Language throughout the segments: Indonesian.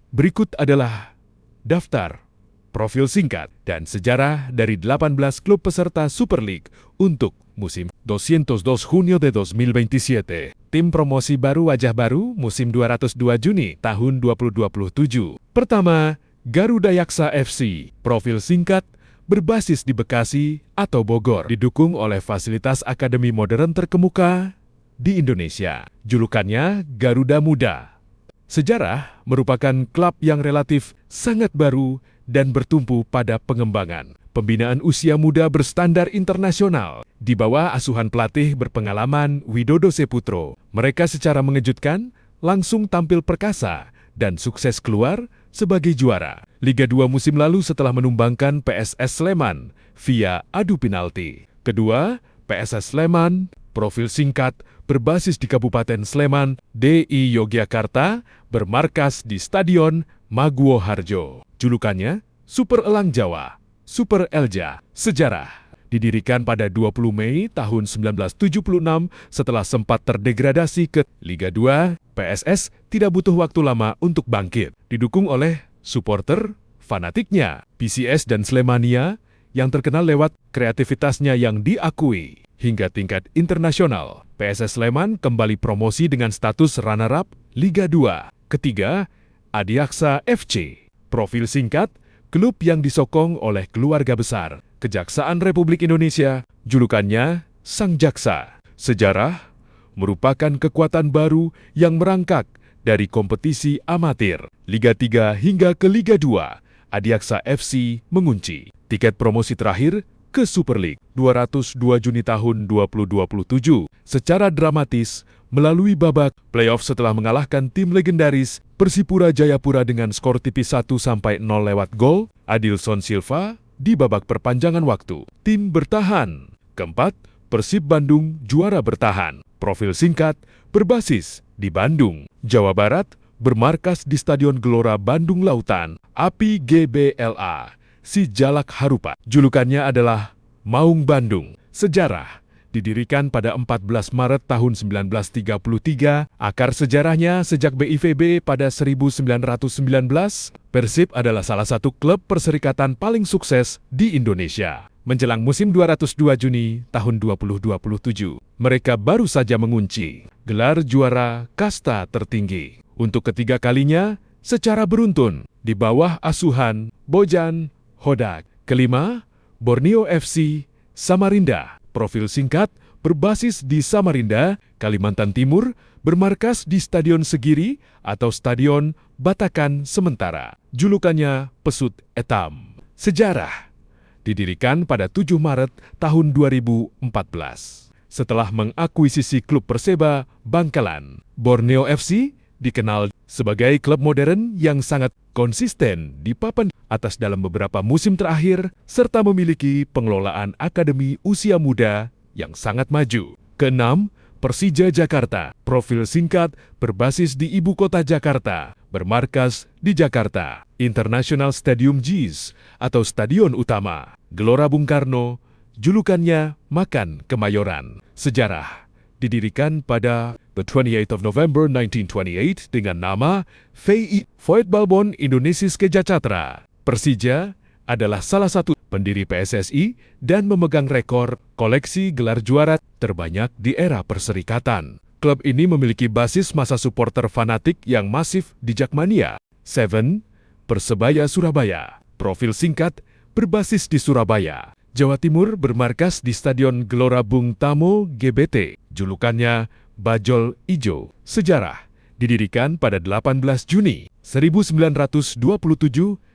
Berikut adalah daftar, profil singkat, dan sejarah dari 18 klub peserta Super League untuk musim 202 Junio de 2027. Tim promosi baru wajah baru musim 202 Juni tahun 2027. Pertama, Garuda Yaksa FC. Profil singkat, berbasis di Bekasi atau Bogor. Didukung oleh fasilitas akademi modern terkemuka di Indonesia. Julukannya Garuda Muda. Sejarah merupakan klub yang relatif sangat baru dan bertumpu pada pengembangan. Pembinaan usia muda berstandar internasional di bawah asuhan pelatih berpengalaman Widodo Seputro. Mereka secara mengejutkan langsung tampil perkasa dan sukses keluar sebagai juara Liga 2 musim lalu setelah menumbangkan PSS Sleman via adu penalti. Kedua, PSS Sleman, profil singkat, berbasis di Kabupaten Sleman, DI Yogyakarta, bermarkas di Stadion Maguwo Harjo. Julukannya Super Elang Jawa, Super Elja. Sejarah didirikan pada 20 Mei tahun 1976 setelah sempat terdegradasi ke Liga 2, PSS tidak butuh waktu lama untuk bangkit. Didukung oleh supporter fanatiknya, PCS dan Slemania yang terkenal lewat kreativitasnya yang diakui. Hingga tingkat internasional, PSS Sleman kembali promosi dengan status runner-up Liga 2. Ketiga, Adiaksa FC. Profil singkat, klub yang disokong oleh keluarga besar Kejaksaan Republik Indonesia, julukannya Sang Jaksa. Sejarah merupakan kekuatan baru yang merangkak dari kompetisi amatir Liga 3 hingga ke Liga 2. Adiaksa FC mengunci tiket promosi terakhir ke Super League 202 Juni tahun 2027 secara dramatis melalui babak playoff setelah mengalahkan tim legendaris Persipura Jayapura dengan skor tipis 1-0 lewat gol Adilson Silva di babak perpanjangan waktu. Tim bertahan. Keempat, Persib Bandung juara bertahan. Profil singkat, berbasis di Bandung, Jawa Barat, bermarkas di Stadion Gelora Bandung Lautan, API GBLA. Si Jalak Harupat. Julukannya adalah Maung Bandung. Sejarah didirikan pada 14 Maret tahun 1933. Akar sejarahnya sejak BIVB pada 1919. Persib adalah salah satu klub perserikatan paling sukses di Indonesia. Menjelang musim 202 Juni tahun 2027, mereka baru saja mengunci gelar juara kasta tertinggi untuk ketiga kalinya secara beruntun di bawah asuhan Bojan Hodak. Kelima, Borneo FC Samarinda. Profil singkat, berbasis di Samarinda, Kalimantan Timur, bermarkas di Stadion Segiri atau Stadion Batakan Sementara. Julukannya Pesut Etam. Sejarah didirikan pada 7 Maret tahun 2014. Setelah mengakuisisi klub Perseba Bangkalan, Borneo FC dikenal sebagai klub modern yang sangat konsisten di papan atas dalam beberapa musim terakhir, serta memiliki pengelolaan akademi usia muda yang sangat maju. Keenam, Persija Jakarta. Profil singkat, berbasis di ibu kota Jakarta, bermarkas di Jakarta International Stadium JIS atau Stadion Utama, Gelora Bung Karno, julukannya Makan Kemayoran. Sejarah didirikan pada the 28th of November 1928 dengan nama VI Voetbalbond Indonesisch Catra. Persija adalah salah satu pendiri PSSI dan memegang rekor koleksi gelar juara terbanyak di era perserikatan. Klub ini memiliki basis massa supporter fanatik yang masif di Jakmania. 7. Persebaya Surabaya. Profil singkat, berbasis di Surabaya, Jawa Timur, bermarkas di Stadion Gelora Bung Tomo GBT. Julukannya Bajol Ijo. Sejarah didirikan pada 18 Juni 1927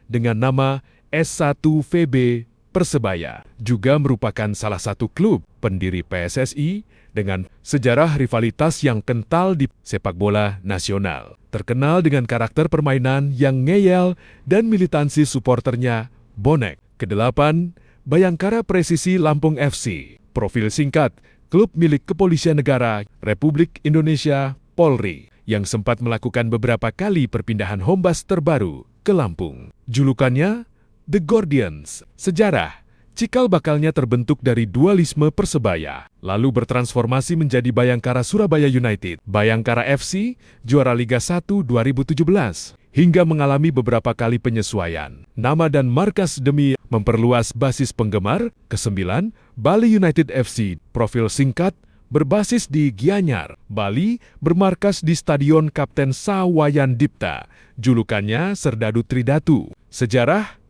dengan nama S1VB Persebaya. Juga merupakan salah satu klub pendiri PSSI dengan sejarah rivalitas yang kental di sepak bola nasional. Terkenal dengan karakter permainan yang ngeyel dan militansi suporternya bonek. Kedelapan, Bayangkara Presisi Lampung FC. Profil singkat, klub milik Kepolisian Negara Republik Indonesia Polri yang sempat melakukan beberapa kali perpindahan home base terbaru ke Lampung. Julukannya The Guardians. Sejarah, cikal bakalnya terbentuk dari dualisme Persebaya, lalu bertransformasi menjadi Bayangkara Surabaya United. Bayangkara FC juara Liga 1 2017 hingga mengalami beberapa kali penyesuaian nama dan markas demi memperluas basis penggemar. Kesembilan, Bali United FC, profil singkat, berbasis di Gianyar, Bali, bermarkas di Stadion Kapten Sawayan Dipta, julukannya Serdadu Tridatu. Sejarah,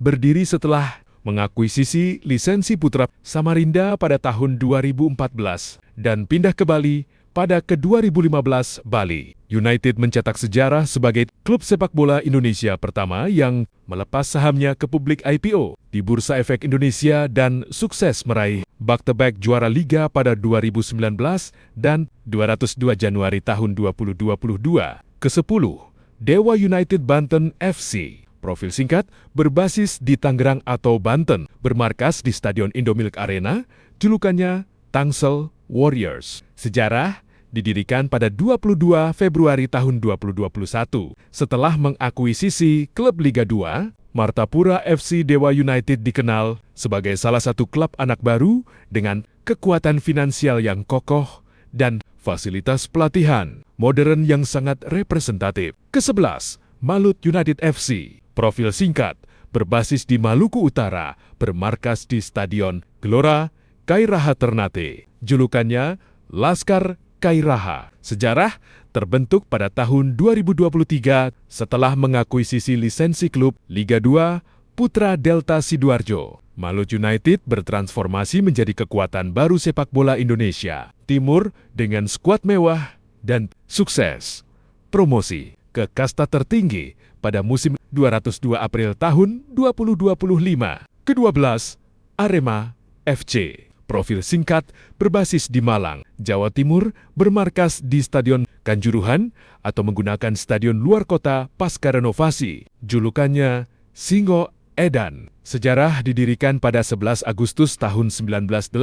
berdiri setelah mengakuisisi lisensi Putra Samarinda pada tahun 2014 dan pindah ke Bali pada ke-2015. Bali United mencetak sejarah sebagai klub sepak bola Indonesia pertama yang melepas sahamnya ke publik IPO di Bursa Efek Indonesia dan sukses meraih back-to-back juara Liga pada 2019 dan 202 Januari tahun 2022. Ke-10, Dewa United Banten FC. Profil singkat, berbasis di Tangerang atau Banten, bermarkas di Stadion Indomilk Arena, julukannya Tangsel Warriors. Sejarah, didirikan pada 22 Februari tahun 2021. Setelah mengakuisisi klub Liga 2, Martapura FC Dewa United dikenal sebagai salah satu klub anak baru dengan kekuatan finansial yang kokoh dan fasilitas pelatihan modern yang sangat representatif. Ke-11, Malut United FC. Profil singkat, berbasis di Maluku Utara, bermarkas di Stadion Gelora Kairaha Ternate. Julukannya Laskar Kairaha. Sejarah, terbentuk pada tahun 2023 setelah mengakuisisi lisensi klub Liga 2 Putra Delta Sidoarjo. Malut United bertransformasi menjadi kekuatan baru sepak bola Indonesia Timur dengan skuad mewah dan sukses promosi ke kasta tertinggi pada musim 202 April tahun 2025. Ke-12, Arema FC. Profil singkat, berbasis di Malang, Jawa Timur, bermarkas di Stadion Kanjuruhan atau menggunakan stadion luar kota pasca renovasi. Julukannya Singo Edan. Sejarah, didirikan pada 11 Agustus tahun 1987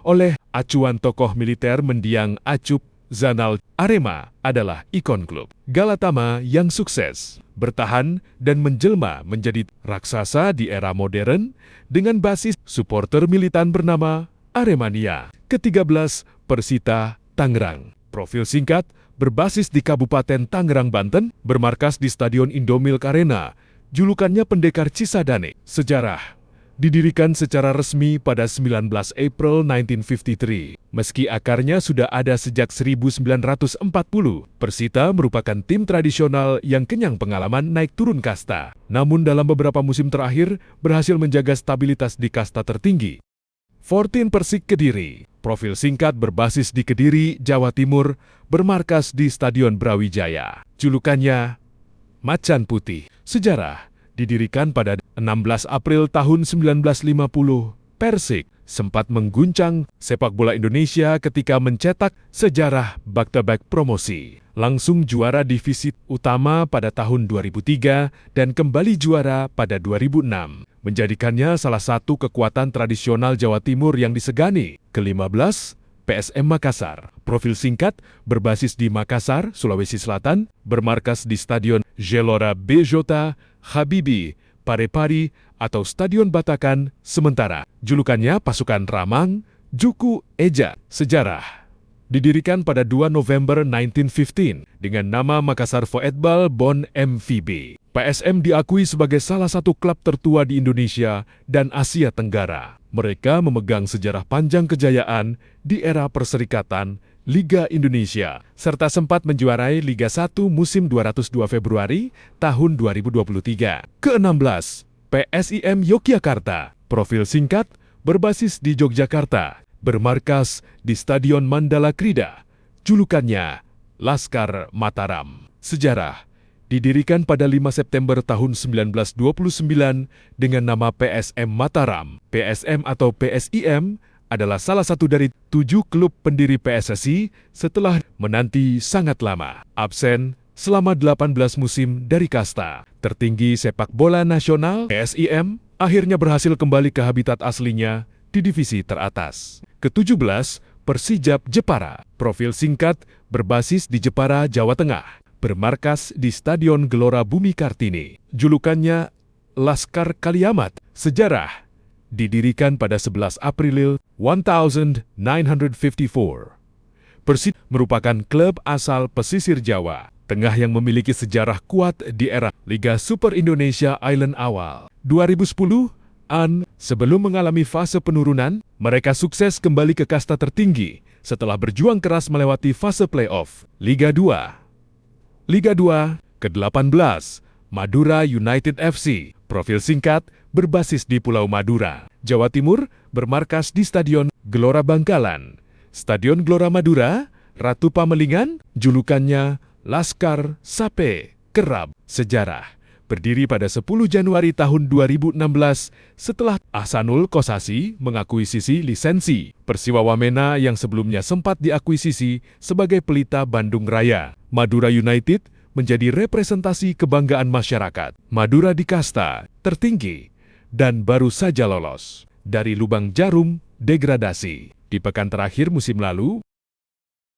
oleh acuan tokoh militer mendiang Acup Zanal. Arema adalah ikon klub Galatama yang sukses, bertahan dan menjelma menjadi raksasa di era modern dengan basis supporter militan bernama Aremania. Ke-13, Persita Tangerang. Profil singkat, berbasis di Kabupaten Tangerang, Banten, bermarkas di Stadion Indomilk Arena, julukannya Pendekar Cisadane. Sejarah, didirikan secara resmi pada 19 April 1953. Meski akarnya sudah ada sejak 1940, Persita merupakan tim tradisional yang kenyang pengalaman naik turun kasta. Namun dalam beberapa musim terakhir, berhasil menjaga stabilitas di kasta tertinggi. 14 Persik Kediri. Profil singkat, berbasis di Kediri, Jawa Timur, bermarkas di Stadion Brawijaya. Julukannya Macan Putih. Sejarah, didirikan pada 16 April tahun 1950, Persik sempat mengguncang sepak bola Indonesia ketika mencetak sejarah back-to-back promosi. Langsung juara divisi utama pada tahun 2003 dan kembali juara pada 2006. Menjadikannya salah satu kekuatan tradisional Jawa Timur yang disegani. Ke-15, PSM Makassar. Profil singkat, berbasis di Makassar, Sulawesi Selatan, bermarkas di Stadion Gelora BJ Habibie Parepare atau Stadion Batakan sementara. Julukannya Pasukan Ramang Juku Eja. Sejarah, didirikan pada 2 November 1915 dengan nama Makassar Voetbal Bond MVB. PSM diakui sebagai salah satu klub tertua di Indonesia dan Asia Tenggara. Mereka memegang sejarah panjang kejayaan di era Perserikatan Liga Indonesia, serta sempat menjuarai Liga 1 musim 202 Februari tahun 2023. Ke-16, PSIM Yogyakarta. Profil singkat, berbasis di Yogyakarta, bermarkas di Stadion Mandala Krida. Julukannya Laskar Mataram. Sejarah, didirikan pada 5 September tahun 1929 dengan nama PSM Mataram. PSM atau PSIM adalah salah satu dari 7 klub pendiri PSSI setelah menanti sangat lama absen selama 18 musim dari kasta tertinggi sepak bola nasional. PSIM akhirnya berhasil kembali ke habitat aslinya di divisi teratas. Ke-17, Persijap Jepara. Profil singkat, berbasis di Jepara, Jawa Tengah, bermarkas di Stadion Gelora Bumi Kartini. Julukannya Laskar Kaliamat. Sejarah, didirikan pada 11 April 1954. Persib merupakan klub asal pesisir Jawa Tengah yang memiliki sejarah kuat di era Liga Super Indonesia Island awal. 2010-an, sebelum mengalami fase penurunan, mereka sukses kembali ke kasta tertinggi setelah berjuang keras melewati fase playoff. Liga 2 ke-18, Madura United FC, profil singkat, berbasis di Pulau Madura, Jawa Timur, bermarkas di Stadion Gelora Bangkalan. Stadion Gelora Madura, Ratu Pamelingan, julukannya Laskar Sape Kerab. Sejarah berdiri pada 10 Januari tahun 2016 setelah Ahsanul Kossasi mengakuisisi lisensi Persiwa Wamena yang sebelumnya sempat diakuisisi sebagai Pelita Bandung Raya. Madura United menjadi representasi kebanggaan masyarakat. Madura di kasta tertinggi dan baru saja lolos dari lubang jarum degradasi. Di pekan terakhir musim lalu,